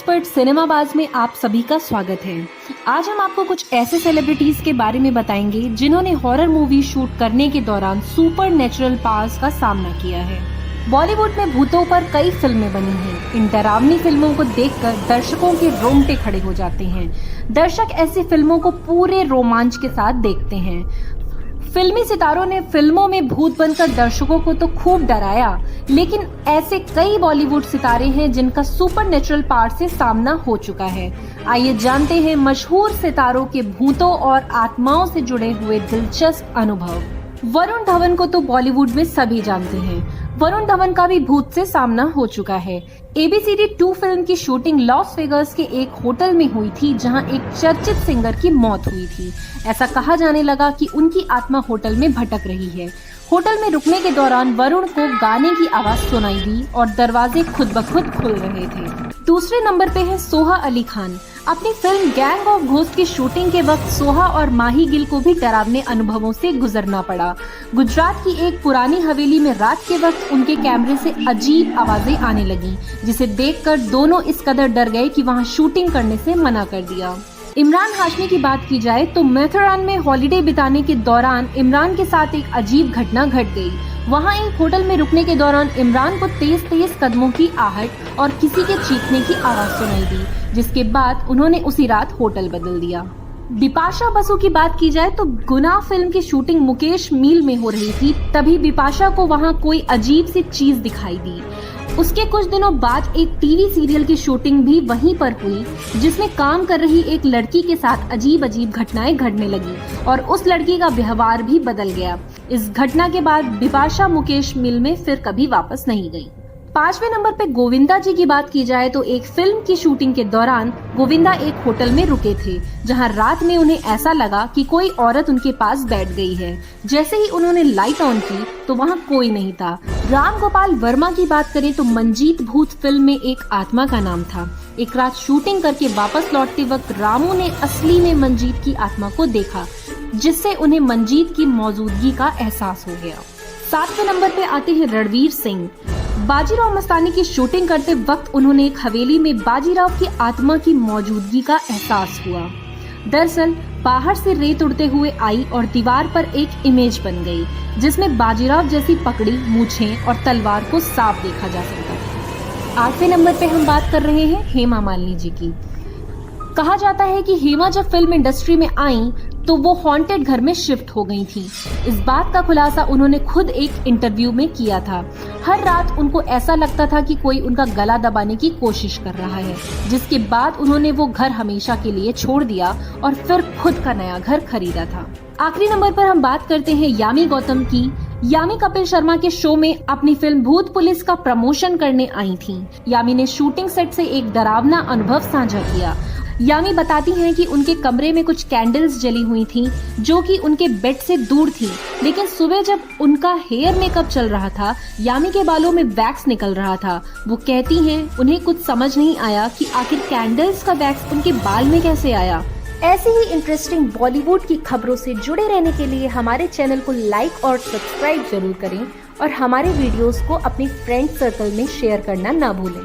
Expert सिनेमाबाज में आप सभी का स्वागत है। आज हम आपको कुछ ऐसे सेलिब्रिटीज के बारे में बताएंगे जिन्होंने हॉरर मूवी शूट करने के दौरान सुपर नेचुरल पावर्स का सामना किया है। बॉलीवुड में भूतों पर कई फिल्में बनी हैं। इन डरावनी फिल्मों को देखकर दर्शकों के रोंगटे खड़े हो जाते हैं। दर्शक ऐसी फिल्मों को पूरे रोमांच के साथ देखते हैं। फिल्मी सितारों ने फिल्मों में भूत बनकर दर्शकों को तो खूब डराया, लेकिन ऐसे कई बॉलीवुड सितारे हैं जिनका सुपर नेचुरल पावर से सामना हो चुका है। आइए जानते हैं मशहूर सितारों के भूतों और आत्माओं से जुड़े हुए दिलचस्प अनुभव। वरुण धवन को तो बॉलीवुड में सभी जानते हैं। वरुण धवन का भी भूत से सामना हो चुका है। ABCD 2 फिल्म की शूटिंग लॉस वेगास के एक होटल में हुई थी, जहां एक चर्चित सिंगर की मौत हुई थी। ऐसा कहा जाने लगा कि उनकी आत्मा होटल में भटक रही है। होटल में रुकने के दौरान वरुण को गाने की आवाज सुनाई दी और दरवाजे खुद ब खुद खुल रहे थे। दूसरे नंबर पे है सोहा अली खान। अपनी फिल्म गैंग ऑफ घोस्ट की शूटिंग के वक्त सोहा और माही गिल को भी डरावने अनुभवों से गुजरना पड़ा। गुजरात की एक पुरानी हवेली में रात के वक्त उनके कैमरे से अजीब आवाजें आने लगी, जिसे देखकर दोनों इस कदर डर गए कि वहां शूटिंग करने से मना कर दिया। इमरान हाशमी की बात की जाए तो मैथुरान में हॉलिडे बिताने के दौरान इमरान के साथ एक अजीब घटना घट गई। वहां एक होटल में रुकने के दौरान इमरान को तेज तेज कदमों की आहट और किसी के चीखने की आवाज सुनाई दी, जिसके बाद उन्होंने उसी रात होटल बदल दिया। बिपाशा बसु की बात की जाए तो गुनाह फिल्म की शूटिंग मुकेश मील में हो रही थी। तभी बिपाशा को वहां कोई अजीब सी चीज दिखाई दी। उसके कुछ दिनों बाद एक टीवी सीरियल की शूटिंग भी वहीं पर हुई, जिसमें काम कर रही एक लड़की के साथ अजीब अजीब घटनाएं घटने लगी और उस लड़की का व्यवहार भी बदल गया। इस घटना के बाद बिपाशा मुकेश मिल में फिर कभी वापस नहीं गई। 5वें नंबर पे गोविंदा जी की बात की जाए तो एक फिल्म की शूटिंग के दौरान गोविंदा एक होटल में रुके थे, जहां रात में उन्हें ऐसा लगा कि कोई औरत उनके पास बैठ गई है। जैसे ही उन्होंने लाइट ऑन की तो वहां कोई नहीं था। राम गोपाल वर्मा की बात करें तो मंजीत भूत फिल्म में एक आत्मा का नाम था। एक रात शूटिंग करके वापस लौटते वक्त रामू ने असली में मंजीत की आत्मा को देखा, जिससे उन्हें मंजीत की मौजूदगी का एहसास हो गया। 7वें नंबर पे आते हैं रणवीर सिंह। बाजीराव मस्तानी की शूटिंग करते वक्त उन्होंने एक हवेली में बाजीराव की आत्मा की मौजूदगी का एहसास हुआ। दरअसल बाहर से रेत उड़ते हुए आई और दीवार पर एक इमेज बन गई, जिसमें बाजीराव जैसी पकड़ी मूछें और तलवार को साफ देखा जा सकता था। 8वें नंबर पे हम बात कर रहे हैं हेमा मालिनी जी की। कहा जाता है कि हेमा जब फिल्म इंडस्ट्री में आई तो वो हॉन्टेड घर में शिफ्ट हो गई थी। इस बात का खुलासा उन्होंने खुद एक इंटरव्यू में किया था। हर रात उनको ऐसा लगता था कि कोई उनका गला दबाने की कोशिश कर रहा है, जिसके बाद उन्होंने वो घर हमेशा के लिए छोड़ दिया और फिर खुद का नया घर खरीदा था। आखिरी नंबर पर हम बात करते हैं यामी गौतम की। यामी कपिल शर्मा के शो में अपनी फिल्म भूत पुलिस का प्रमोशन करने आई थी। यामी ने शूटिंग सेट से एक डरावना अनुभव साझा किया। यामी बताती हैं कि उनके कमरे में कुछ कैंडल्स जली हुई थीं, जो कि उनके बेड से दूर थी, लेकिन सुबह जब उनका हेयर मेकअप चल रहा था, यामी के बालों में वैक्स निकल रहा था। वो कहती हैं उन्हें कुछ समझ नहीं आया कि आखिर कैंडल्स का वैक्स उनके बाल में कैसे आया। ऐसी ही इंटरेस्टिंग बॉलीवुड की खबरों से जुड़े रहने के लिए हमारे चैनल को लाइक और सब्सक्राइब जरूर करें और हमारे वीडियोस को अपने फ्रेंड सर्कल में शेयर करना ना भूलें।